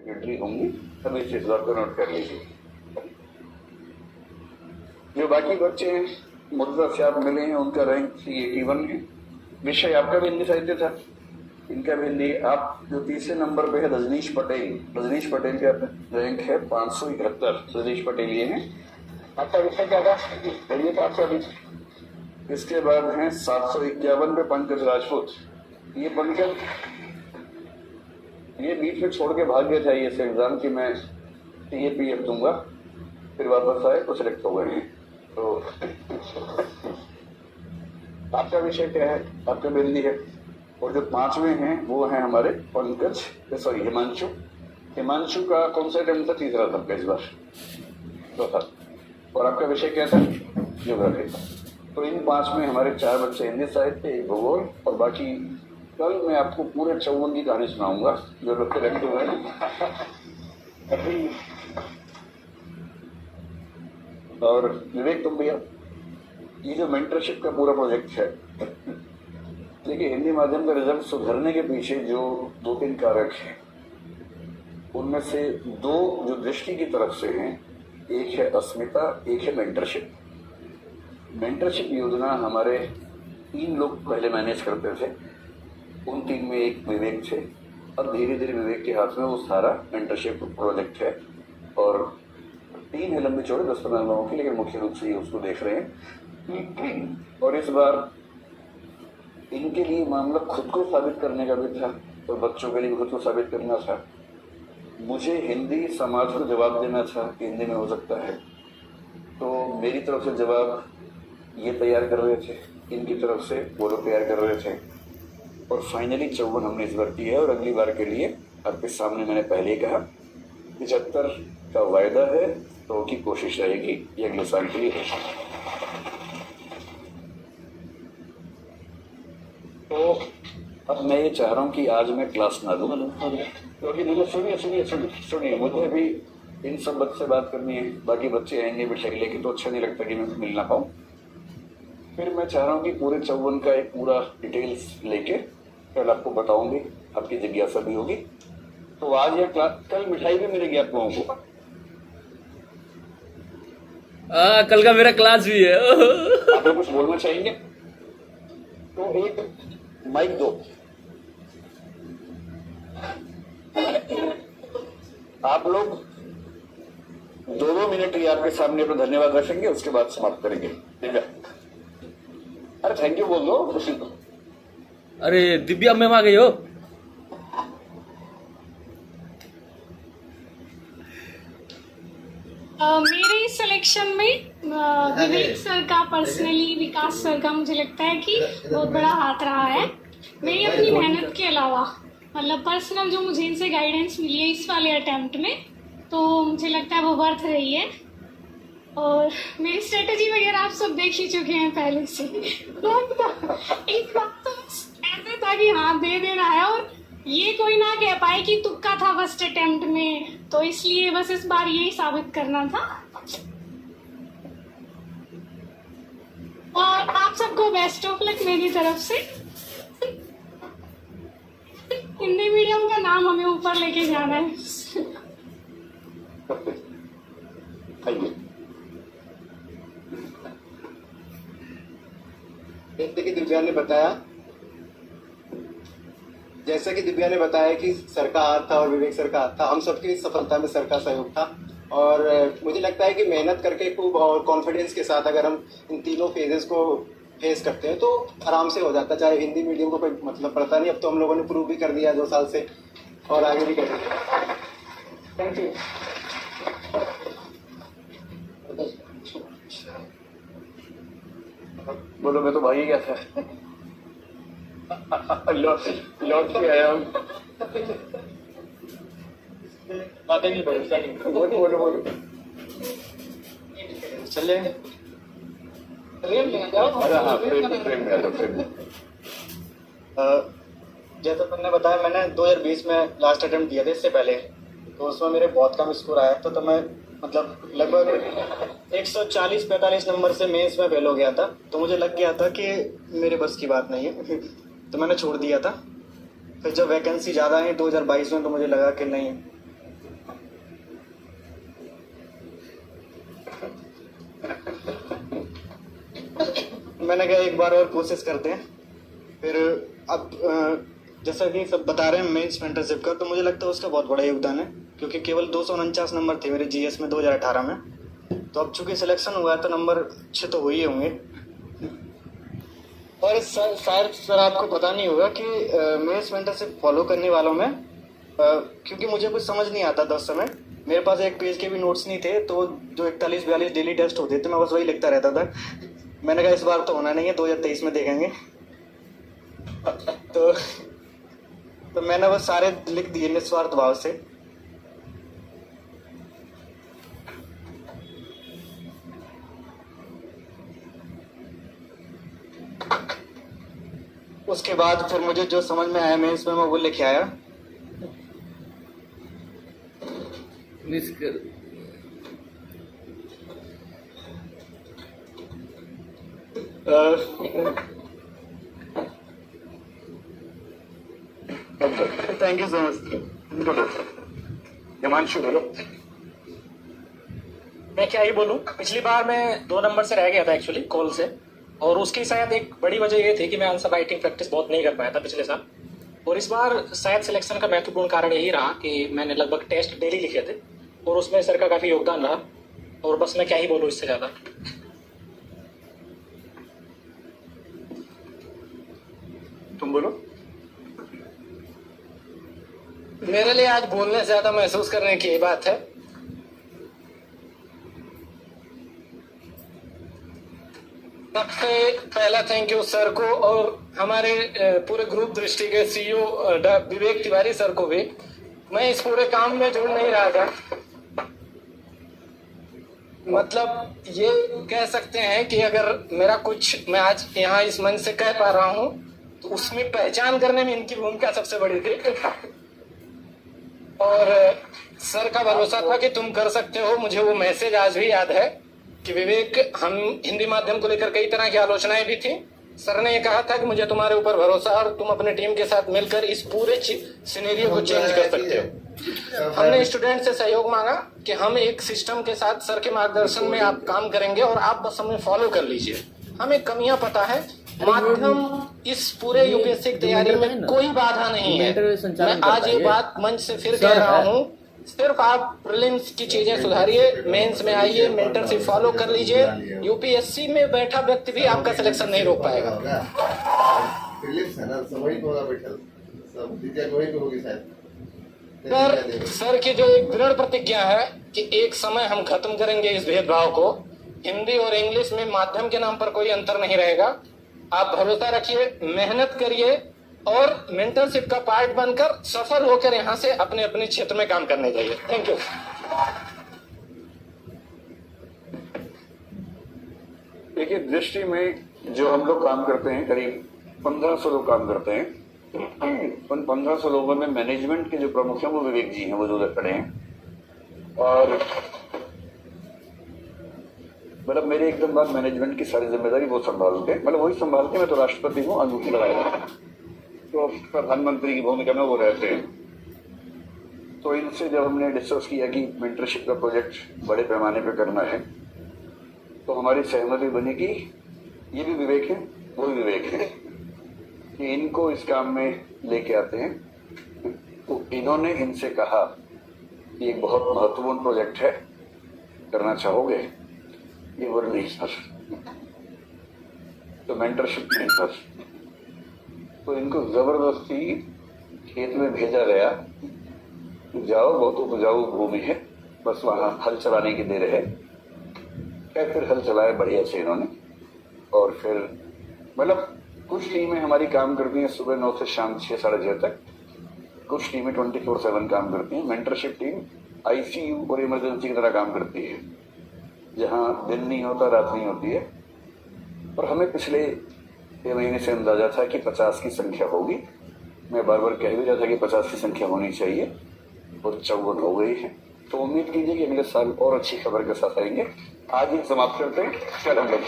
Entry होंगी, सब इस चीज को नोट कर लीजिए। जो बाकी बच्चे हैं मुद्रा से आप मिले हैं, उनका रैंक C81 है। विषय आपका भी हिंदी साहित्य था, इनका भी हिंदी। आप जो तीसरे नंबर पे है रजनीश पटेल का रैंक है 571। रजनीश पटेल ये हैं। आपका विषय क्या था? पढ़िए था आपका भी। इसके बाद हैं 751 पे पंकज राजपूत। ये पंकज ये बीच में छोड़ के भाग गया था ये एग्जाम की मैं CAPF दूंगा, फिर वापस आए तो सिलेक्ट हो गए हैं। तो आपका विषय क्या है? आपका हिंदी है। और जो 5वें हैं वो हैं हमारे हिमांशु का कौन सा अटेम्प्ट था? तीसरा था इस बार, चौथा। और आपका विषय क्या था? ज्योग्राफी। तो इन 5 में हमारे 4 बच्चे हिंदी साहित्य, 1 भूगोल, और बाकी कल मैं आपको पूरे 54 की कहानी सुनाऊंगा जो लोग रखे हुए हैं अभी। और विवेक तुम भैया, ये जो मेंटरशिप का पूरा प्रोजेक्ट है, देखिए हिंदी माध्यम का रिजल्ट सुधरने के पीछे जो 2-3 कारक हैं, उनमें से 2 जो दृष्टि की तरफ से हैं, एक है अस्मिता, एक है मेंटरशिप। मेंटरशिप योजना हमारे 3 लोग पहले मैनेज करते थे, उन 3 में एक विवेक थे। अब धीरे धीरे विवेक के हाथ में वो सारा मेंटरशिप प्रोजेक्ट है, और 3 है लंबे चौड़े 10-15 लोगों की, लेकिन मुख्य रूप से ये उसको देख रहे हैं। और इस बार इनके लिए मामला खुद को साबित करने का भी था, और बच्चों के लिए खुद को साबित करना था। मुझे हिंदी समाज को जवाब देना था कि हिंदी में हो सकता है, तो मेरी तरफ से जवाब ये तैयार कर रहे थे, इनकी तरफ से वो लोग तैयार कर रहे थे, और फाइनली 54 हमने इस बार की है। और अगली बार के लिए आपके सामने मैंने पहले ही कहा 75 का वायदा है, तो की कोशिश रहेगी ये अगले साल के लिए है। तो अब मैं ये चाह रहा हूँ कि आज मैं क्लास ना दूँ, क्योंकि मुझे सुनिए मुझे भी इन सब बच्चे से बात करनी है। बाकी बच्चे आएंगे बिठाई लेके तो अच्छा नहीं लगता कि मैं मिल ना पाऊँ। फिर मैं चाह रहा हूँ कि पूरे 54 का एक पूरा डिटेल्स लेके कल आपको बताऊंगी, आपकी जिज्ञासा भी होगी। तो आज या कल मिठाई भी मिलेगी आप लोगों को। कल का मेरा क्लास भी है। आप लोग कुछ बोलना चाहेंगे तो एक माइक दो। आप लोग 2-2 मिनट ही आपके सामने अपना धन्यवाद रखेंगे, उसके बाद समाप्त करेंगे, ठीक है? अरे थैंक यू बोल दो खुशी को। अरे दिव्या मैम आ गई हो। मेरे सिलेक्शन में विवेक सर का पर्सनली, विकास सर का मुझे लगता है कि बहुत बड़ा हाथ रहा है। मेरी अपनी मेहनत के अलावा मतलब पर्सनल जो मुझे इनसे गाइडेंस मिली है इस वाले अटेम्प्ट में, तो मुझे लगता है वो वर्थ रही है। और मेरी स्ट्रेटजी वगैरह आप सब देख ही चुके हैं पहले से। एक बात तो ऐसे था कि हाँ दे देना है, और ये कोई ना कह पाए कि तुक्का था फर्स्ट अटेम्प्ट में, तो इसलिए बस इस बार यही साबित करना था। और आप सबको बेस्ट ऑफ लक मेरी तरफ से। हिंदी मीडियम का नाम हमें ऊपर लेके जाना है। जैसा कि दिव्या ने बताया कि सर का हाथ था और विवेक सर का हाथ था, हम सबकी सफलता में सर का सहयोग था। और मुझे लगता है कि मेहनत करके खूब और कॉन्फिडेंस के साथ अगर हम इन तीनों फेजेस को फेस करते हैं तो आराम से हो जाता, चाहे हिंदी मीडियम को कोई मतलब पड़ता नहीं। अब तो हम लोगों ने प्रूव भी कर दिया 2 साल से, और आगे भी करेंगे। Thank you. बोलो मैं तो भाई गया था, लौट के आया हूँ। बोलो चले जैसा तुमने बताया, मैंने 2020 में लास्ट अटेम्प्ट दिया था इससे पहले, तो उसमें मेरे बहुत कम स्कोर आया था। तो मैं मतलब लगभग 140-45 नंबर से मेंस में फेल हो गया था। तो मुझे लग गया था कि मेरे बस की बात नहीं है, तो मैंने छोड़ दिया था। फिर जब वैकेंसी ज़्यादा है 2022 में, तो मुझे लगा कि नहीं, मैंने कहा एक बार और कोशिश करते हैं। फिर अब जैसा कि सब बता रहे हैं मेंस मेंटरशिप का, तो मुझे लगता है उसका बहुत बड़ा योगदान है, क्योंकि केवल 249 नंबर थे मेरे जीएस में 2018 में। तो अब चूंकि सिलेक्शन हुआ है तो नंबर अच्छे तो हो ही होंगे। और शायद सर आपको पता नहीं होगा कि मेंस मेंटरशिप फॉलो करने वालों में क्योंकि मुझे कुछ समझ नहीं आता था उस समय, मेरे पास एक पेज के भी नोट्स नहीं थे, तो जो 41-42 डेली टेस्ट होते थे मैं बस वही लिखता रहता था। मैंने कहा इस बार तो होना नहीं है, 2023 में देखेंगे। तो मैंने बस सारे लिख दिए निस्वार्थ भाव से। उसके बाद फिर मुझे जो समझ में आया मेंस में मैं वो लिखे आया। मिस कर thank you so much. Himanshu बोलो। मैं क्या ही बोलूं, पिछली बार मैं 2 नंबर से रह गया था एक्चुअली कॉल से, और उसकी शायद एक बड़ी वजह ये थी कि मैं आंसर राइटिंग प्रैक्टिस बहुत नहीं कर पाया था पिछले साल। और इस बार शायद सिलेक्शन का महत्वपूर्ण कारण यही रहा कि मैंने लगभग टेस्ट डेली लिखे थे, और उसमें सर का काफी योगदान रहा। और बस मैं क्या ही बोलूं इससे ज्यादा। तुम बोलो। मेरे लिए आज बोलने से ज्यादा महसूस करने की बात है। सबसे पहला थैंक यू सर को, और हमारे पूरे ग्रुप दृष्टि के सीईओ विवेक तिवारी सर को भी। मैं इस पूरे काम में जुड़ नहीं रहा था, मतलब ये कह सकते हैं कि अगर मेरा कुछ मैं आज यहाँ इस मंच से कह पा रहा हूँ तो उसमें पहचान करने में इनकी भूमिका सबसे बड़ी थी। और सर का भरोसा था कि तुम कर सकते हो। मुझे वो मैसेज आज भी याद है कि विवेक, हम हिंदी माध्यम को लेकर कई तरह की आलोचनाएं भी थी, सर ने ये कहा था कि मुझे तुम्हारे ऊपर भरोसा है और तुम अपने टीम के साथ मिलकर इस पूरे सिनेरियो को चेंज कर सकते हो। हमने स्टूडेंट से सहयोग मांगा कि हम एक सिस्टम के साथ सर के मार्गदर्शन में आप काम करेंगे और आप बस हमें फॉलो कर लीजिए। हमें कमियां पता है, माध्यम इस पूरे यूपीएससी की तैयारी में कोई बाधा नहीं है। मैं आज ये बात मंच से फिर कह रहा हूँ, सिर्फ आप प्रीलिम्स की चीजें सुधारिए, मेंस में आइए, मेंटरशिप फॉलो कर लीजिए। यूपीएससी में बैठा व्यक्ति भी आपका सिलेक्शन नहीं रोक पाएगा। प्रीलिम्स है ना, वही तो होगा बैठल, सब विद्या वही पे होगी शायद। सर की जो एक दृढ़ प्रतिज्ञा है कि एक समय हम खत्म करेंगे इस भेदभाव को, हिंदी और इंग्लिश में माध्यम के नाम पर कोई अंतर नहीं रहेगा। आप भरोसा रखिए, मेहनत करिए और मेंटरशिप का पार्ट बनकर सफल होकर यहाँ से अपने अपने क्षेत्र में काम करने जाइए। Thank you. देखिए, दृष्टि में जो हम लोग काम करते हैं, करीब 1500 लोग काम करते हैं। उन 1500 लोगों में मैनेजमेंट के जो प्रमुख हैं वो विवेक जी हैं, वो जो उधर खड़े हैं। और मतलब मेरे एकदम बाद मैनेजमेंट की सारी जिम्मेदारी वो संभालते, मतलब वही संभालते। मैं तो राष्ट्रपति हूँ, अंगूठी लगाया, तो प्रधानमंत्री की भूमिका में वो रहते हैं। तो इनसे जब हमने डिस्कस किया कि मेंटरशिप का प्रोजेक्ट बड़े पैमाने पर करना है, तो हमारी सहमति बनी कि ये भी विवेक है, वो भी विवेक है, कि इनको इस काम में लेके आते हैं। तो इन्होंने इनसे कहा कि एक बहुत महत्वपूर्ण प्रोजेक्ट है, करना चाहोगे? ये बोले नहीं सर, तो मेंटरशिप नहीं सर। तो इनको जबरदस्ती खेत में भेजा गया, जाओ, बहुत उपजाऊ भूमि है, बस वहां हल चलाने की देर है। क्या फिर हल चलाए बढ़िया से इन्होंने। और फिर मतलब कुछ टीमें हमारी काम करती हैं सुबह 9 से शाम 6 साढ़े 6 तक, कुछ टीमें 24/7 काम करती हैं। मेंटरशिप टीम आईसीयू और इमरजेंसी की तरह काम करती है, जहाँ दिन नहीं होता, रात नहीं होती है। और हमें पिछले 6 महीने से अंदाजा था कि 50 की संख्या होगी। मैं बार बार कह भी रहा था कि 50 की संख्या होनी चाहिए, और 54 हो गई है। तो उम्मीद कीजिए कि अगले साल और अच्छी खबर के साथ आएंगे। आज ही समाप्त करते हैं। कल हम लोग